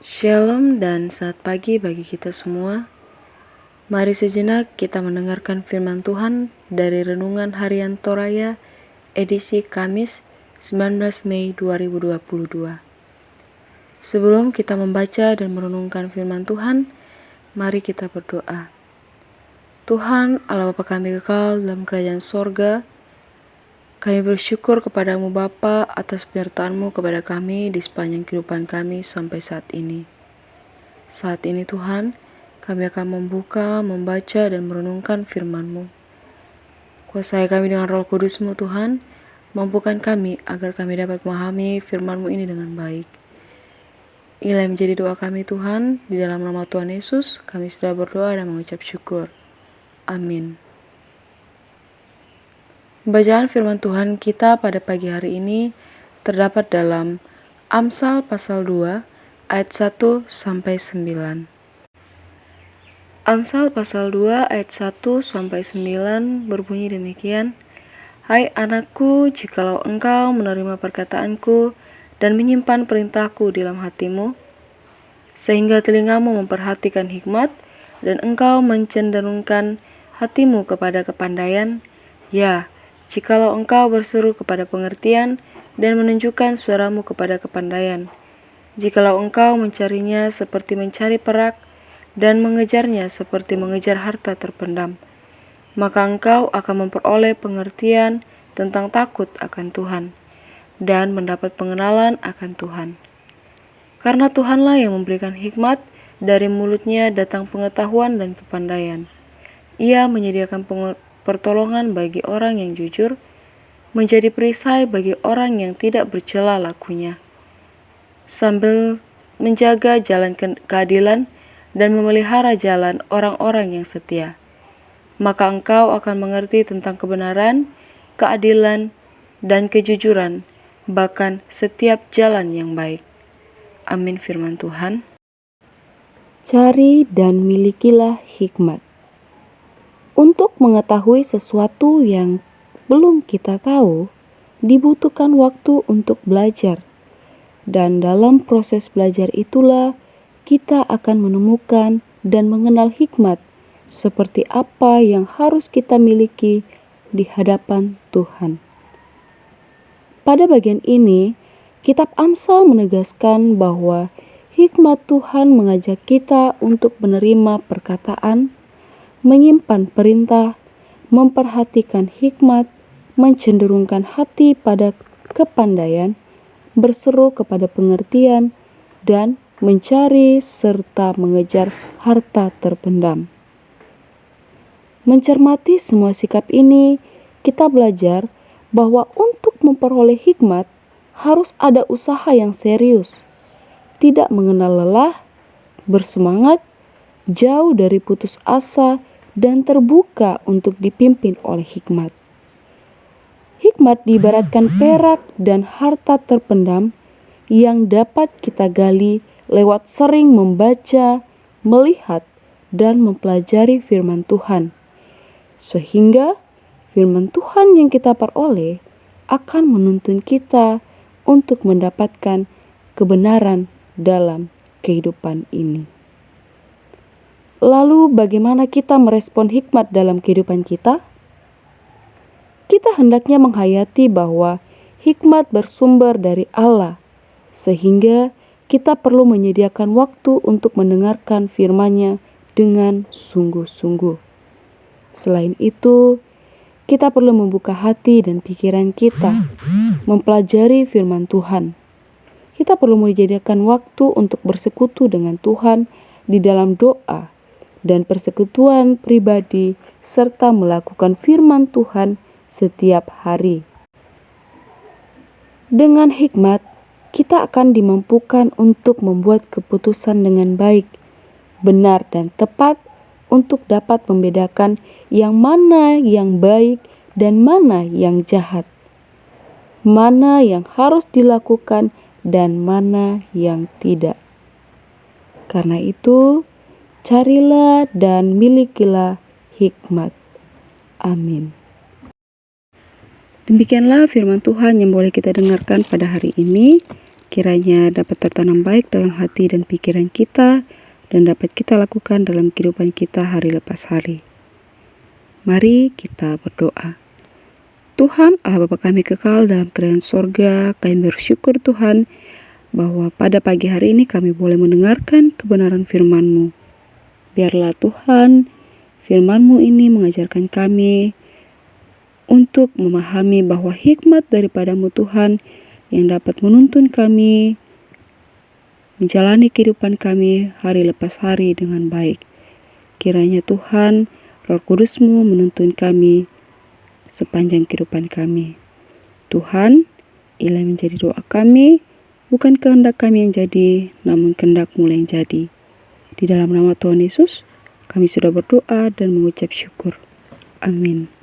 Shalom dan selamat pagi bagi kita semua. Mari sejenak kita mendengarkan firman Tuhan dari Renungan Harian Toraya edisi Kamis 19 Mei 2022. Sebelum kita membaca dan merenungkan firman Tuhan, mari kita berdoa. Tuhan Allah Bapa kami kekal dalam kerajaan sorga, kami bersyukur kepadamu Bapa atas penyertaan-Mu kepada kami di sepanjang kehidupan kami sampai saat ini. Saat ini Tuhan, kami akan membuka, membaca, dan merenungkan firman-Mu. Kuasai kami dengan Roh Kudus-Mu Tuhan, mampukan kami agar kami dapat memahami firman-Mu ini dengan baik. Inilah yang menjadi doa kami Tuhan, di dalam nama Tuhan Yesus, kami sudah berdoa dan mengucap syukur. Amin. Bacaan firman Tuhan kita pada pagi hari ini terdapat dalam Amsal pasal 2 ayat 1 sampai 9. Amsal pasal 2 ayat 1 sampai 9 berbunyi demikian. Hai anakku, jikalau engkau menerima perkataanku dan menyimpan perintahku di dalam hatimu, sehingga telingamu memperhatikan hikmat dan engkau mencenderungkan hatimu kepada kepandaian, ya, jikalau engkau berseru kepada pengertian dan menunjukkan suaramu kepada kepandaian, jikalau engkau mencarinya seperti mencari perak dan mengejarnya seperti mengejar harta terpendam, maka engkau akan memperoleh pengertian tentang takut akan Tuhan dan mendapat pengenalan akan Tuhan. Karena Tuhanlah yang memberikan hikmat, dari mulutnya datang pengetahuan dan kepandaian. Ia menyediakan pertolongan bagi orang yang jujur, menjadi perisai bagi orang yang tidak bercela lakunya, sambil menjaga jalan keadilan dan memelihara jalan orang-orang yang setia. Maka engkau akan mengerti tentang kebenaran, keadilan, dan kejujuran, bahkan setiap jalan yang baik. Amin firman Tuhan. Cari dan milikilah hikmat. Untuk mengetahui sesuatu yang belum kita tahu, dibutuhkan waktu untuk belajar. Dan dalam proses belajar itulah kita akan menemukan dan mengenal hikmat seperti apa yang harus kita miliki di hadapan Tuhan. Pada bagian ini, kitab Amsal menegaskan bahwa hikmat Tuhan mengajak kita untuk menerima perkataan, menyimpan perintah, memperhatikan hikmat, mencenderungkan hati pada kepandaian, berseru kepada pengertian, dan mencari serta mengejar harta terpendam. Mencermati semua sikap ini, kita belajar bahwa untuk memperoleh hikmat harus ada usaha yang serius, tidak mengenal lelah, bersemangat, jauh dari putus asa, dan terbuka untuk dipimpin oleh hikmat. Hikmat diibaratkan perak dan harta terpendam yang dapat kita gali lewat sering membaca, melihat, dan mempelajari firman Tuhan. Sehingga firman Tuhan yang kita peroleh akan menuntun kita untuk mendapatkan kebenaran dalam kehidupan ini. Lalu bagaimana kita merespon hikmat dalam kehidupan kita? Kita hendaknya menghayati bahwa hikmat bersumber dari Allah, sehingga kita perlu menyediakan waktu untuk mendengarkan firman-Nya dengan sungguh-sungguh. Selain itu, kita perlu membuka hati dan pikiran kita, mempelajari firman Tuhan. Kita perlu menyediakan waktu untuk bersekutu dengan Tuhan di dalam doa dan persekutuan pribadi, serta melakukan firman Tuhan setiap hari. Dengan hikmat, kita akan dimampukan untuk membuat keputusan dengan baik, benar dan tepat, untuk dapat membedakan yang mana yang baik dan mana yang jahat, mana yang harus dilakukan dan mana yang tidak. Karena itu, carilah dan milikilah hikmat. Amin. Demikianlah firman Tuhan yang boleh kita dengarkan pada hari ini. kiranya dapat tertanam baik dalam hati dan pikiran kita dan dapat kita lakukan dalam kehidupan kita hari lepas hari. Mari kita berdoa. Tuhan Allah Bapa kami kekal dalam kerajaan sorga, kami bersyukur Tuhan bahwa pada pagi hari ini kami boleh mendengarkan kebenaran firman-Mu. Biarlah Tuhan firman-Mu ini mengajarkan kami untuk memahami bahwa hikmat daripada-Mu Tuhan yang dapat menuntun kami menjalani kehidupan kami hari lepas hari dengan baik. Kiranya Tuhan, Roh Kudus-Mu menuntun kami sepanjang kehidupan kami. Tuhan, inilah menjadi doa kami, bukan kehendak kami yang jadi, namun kehendak-Mu yang jadi. Di dalam nama Tuhan Yesus, kami sudah berdoa dan mengucap syukur. Amin.